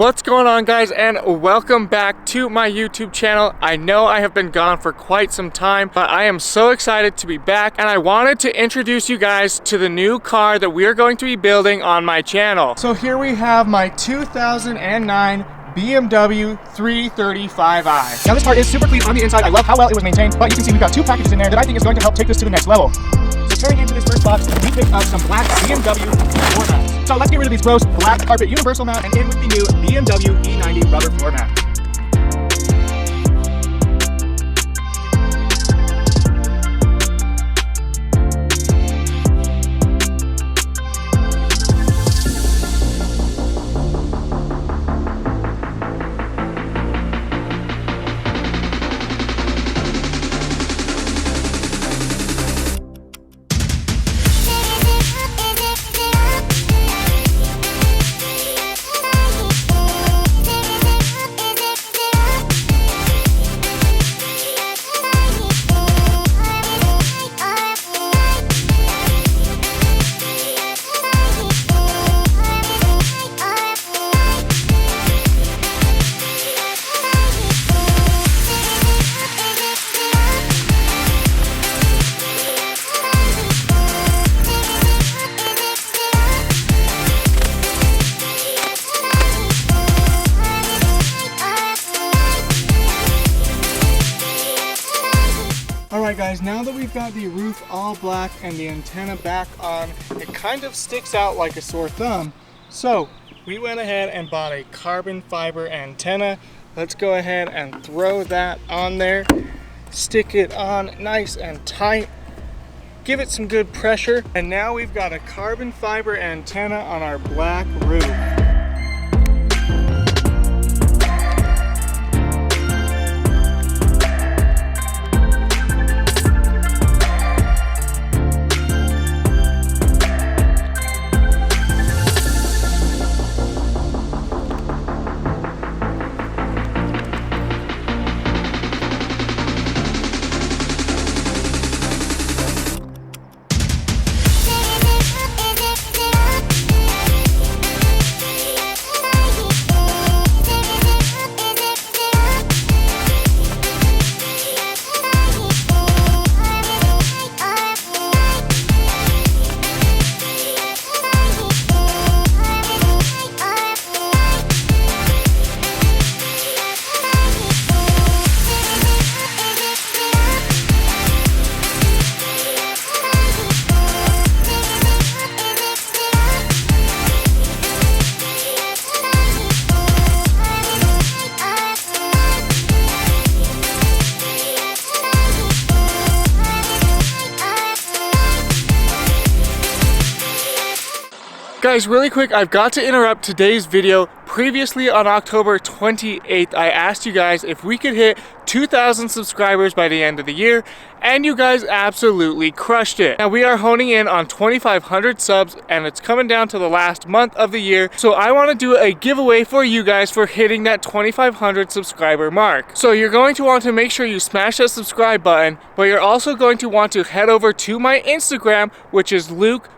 What's going on, guys, and welcome back to my YouTube channel. I know I have been gone for quite some time, but I am so excited to be back, and I wanted to introduce you guys to the new car that we are going to be building on my channel. So here we have my 2009 BMW 335i. Now this car is super clean on the inside. I love how well it was maintained, but you can see we've got two packages in there that I think is going to help take this to the next level. So turning into this first box, we picked up some black BMW floor mats. So let's get rid of these gross black carpet universal mat and in with the new BMW E90 rubber floor mat. Alright guys, now that we've got the roof all black and the antenna back on, it kind of sticks out like a sore thumb. So we went ahead and bought a carbon fiber antenna. Let's go ahead and throw that on there. Stick it on nice and tight. Give it some good pressure. And now we've got a carbon fiber antenna on our black roof. Guys, really quick, I've got to interrupt today's video. Previously on October 28th, I asked you guys if we could hit 2,000 subscribers by the end of the year, and you guys absolutely crushed it. Now we are honing in on 2,500 subs, and it's coming down to the last month of the year, so I want to do a giveaway for you guys for hitting that 2,500 subscriber mark. So you're going to want to make sure you smash that subscribe button, but you're also going to want to head over to my Instagram, which is Luke_Shia.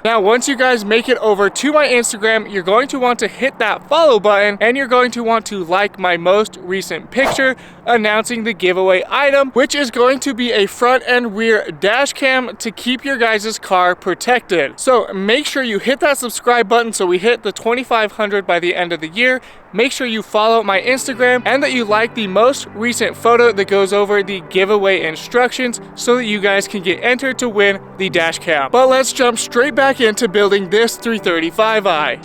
Now once you guys make it over to my Instagram, you're going to want to hit that follow button, and you're going to want to like my most recent picture announcing the giveaway item, which is going to be a front and rear dash cam to keep your guys' car protected. So make sure you hit that subscribe button so we hit the 2,500 by the end of the year. Make sure you follow my Instagram and that you like the most recent photo that goes over the giveaway instructions so that you guys can get entered to win the dash cam. But let's jump straight back into building this 335i.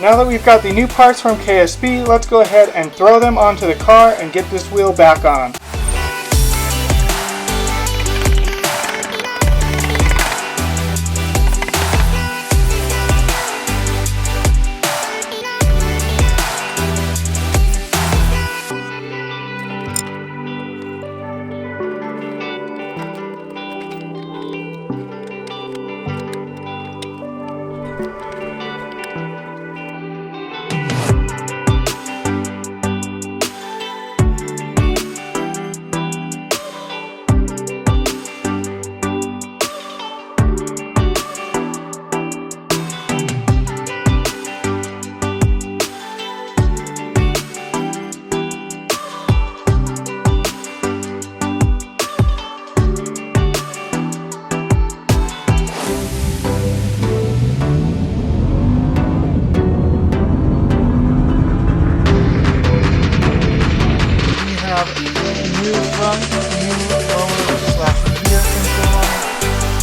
Now that we've got the new parts from KSP, let's go ahead and throw them onto the car and get this wheel back on.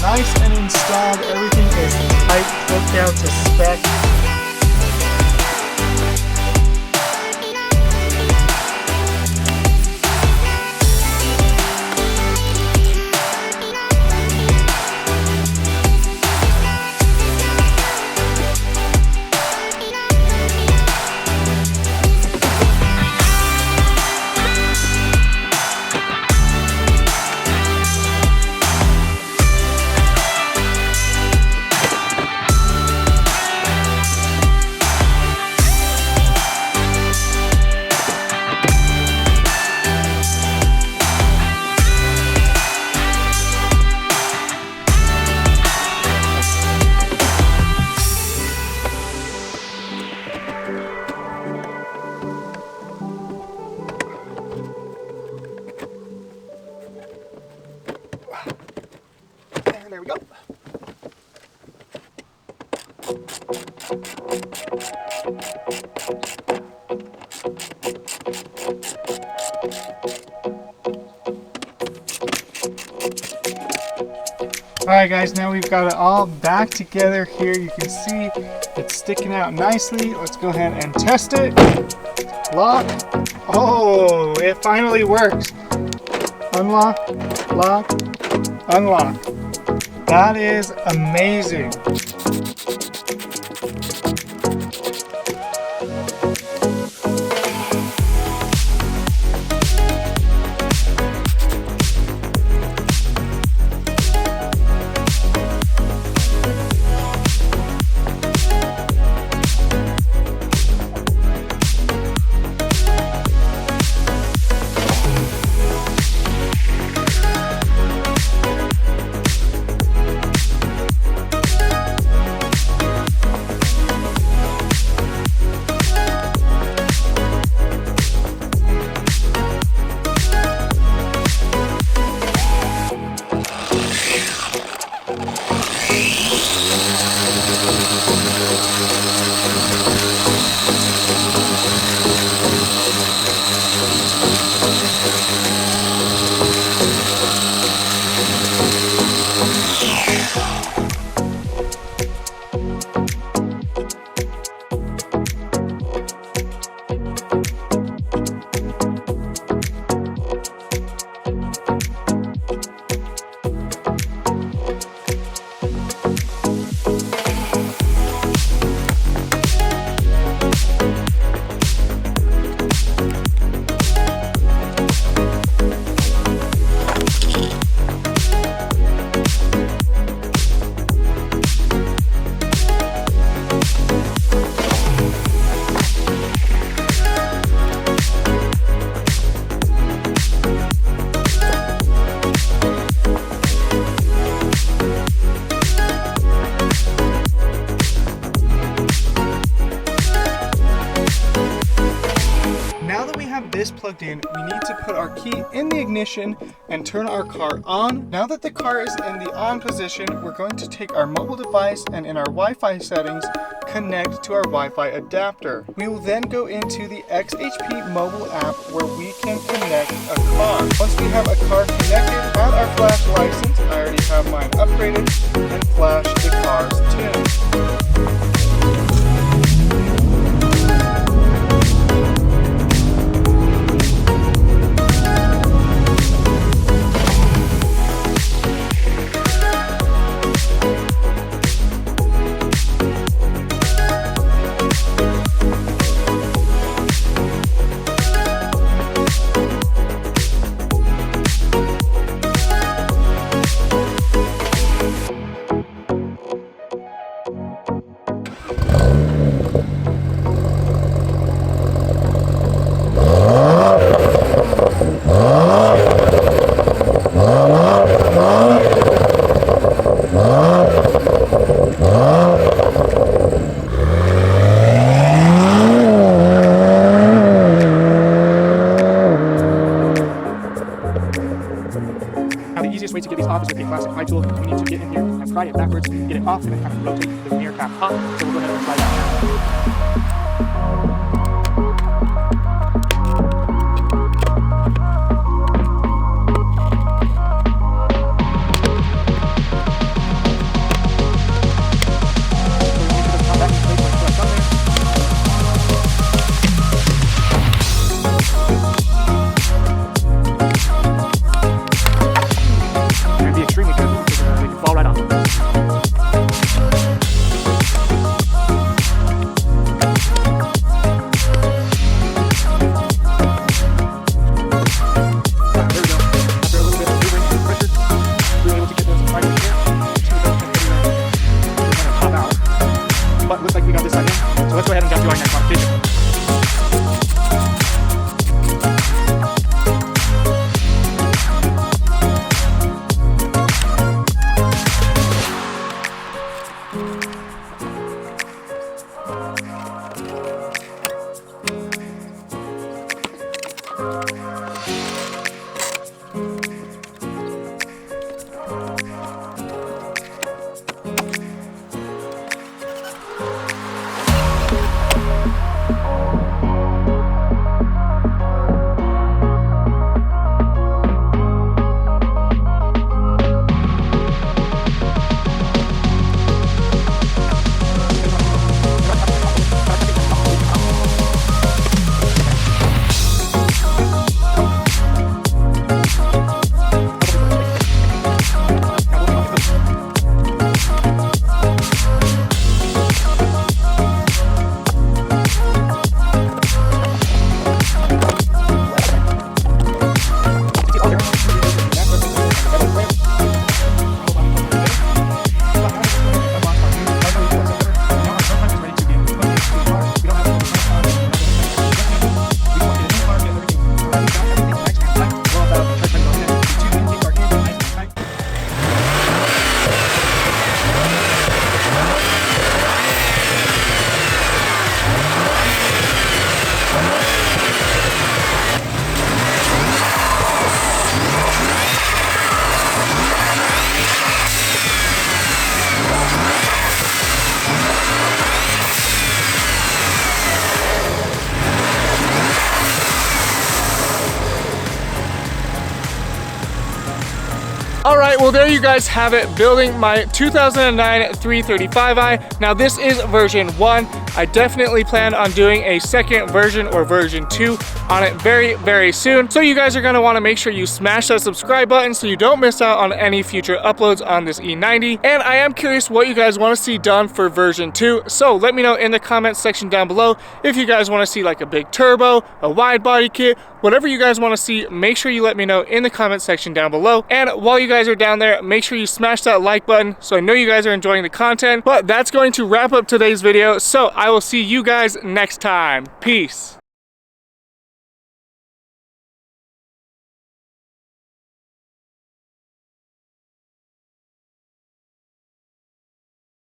Nice and installed, everything is tight, hooked out to spec. There we go. Alright guys, now we've got it all back together here. You can see it's sticking out nicely. Let's go ahead and test it. Lock. Oh, it finally works. Unlock, lock, unlock. That is amazing. This plugged in, we need to put our key in the ignition and turn our car on. Now that the car is in the on position, we're going to take our mobile device and in our Wi-Fi settings, connect to our Wi-Fi adapter. We will then go into the XHP mobile app where we can connect a car. Once we have a car connected, add our flash license, I already have mine upgraded, and flash the car's tune. my tool, we need to get in here and pry it backwards, get it off, and then kind of rotate the mirror cap up. So we'll go ahead and try that now. Alright, well there you guys have it, building my 2009 335i. Now this is version 1. I definitely plan on doing a second version or version 2 on it very soon. So you guys are going to want to make sure you smash that subscribe button so you don't miss out on any future uploads on this E90. And I am curious what you guys want to see done for version 2. So let me know in the comments section down below if you guys want to see like a big turbo, a wide body kit, whatever you guys want to see. Make sure you let me know in the comment section down below. And while you guys are down there, make sure you smash that like button so I know you guys are enjoying the content. But that's going to wrap up today's video, so I will see you guys next time. Peace.